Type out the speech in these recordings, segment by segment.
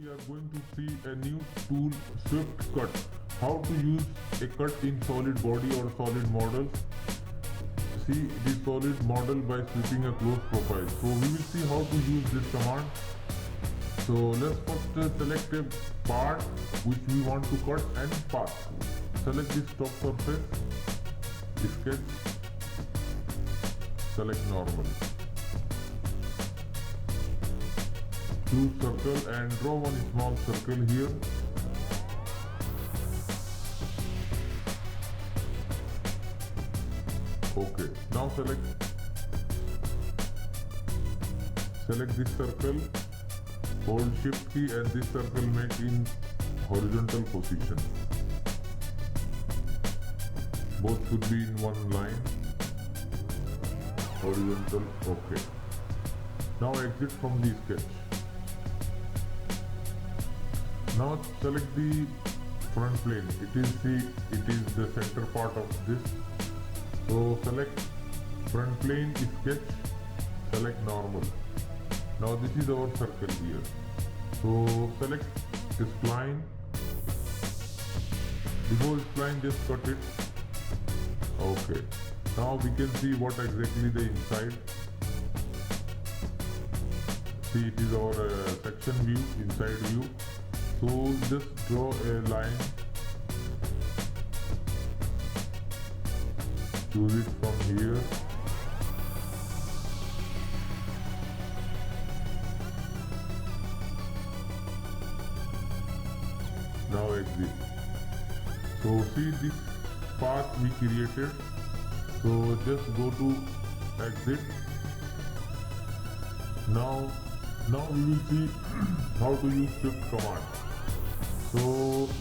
we are going to see a new tool, Swift Cut. How to use a cut in solid body or solid models. See the solid model by sweeping a close profile. So we will see how to use this command. So let's first select a part which we want to cut and pass. Select this top surface, sketch, select normal. Choose circle and draw one small circle here. Okay, now select this circle, hold shift key and this circle make in horizontal position. Both should be in one line, horizontal, okay. Now exit from the sketch. Now select the front plane. It is the center part of this. So select front plane, sketch, select normal. Now this is our circle here. So select spline. Before spline, just cut it. Okay. Now we can see what exactly the inside. See, it is our section view, inside view. So just draw a line. Choose it from here. Now exit. So see this path we created. So just go to exit. Now we will see how to use Swift command. So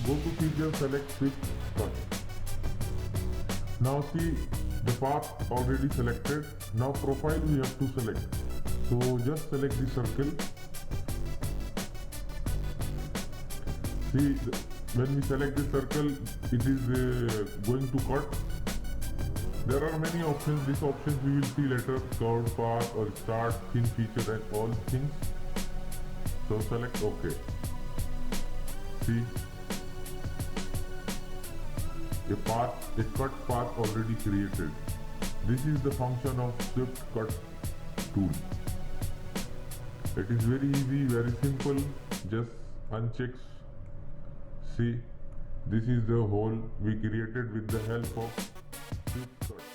go to feature, select Swift Cut. Now see the path already selected. Now profile we have to select. So just select the circle. See, when we select the circle, it is going to cut. There are many options. These options we will see later: curved path or start, thin feature, and all things. So select OK. See, a cut path already created. This is the function of Swift Cut tool. It is very easy, very simple. Just uncheck. See, this is the hole we created with the help of Swift Cut.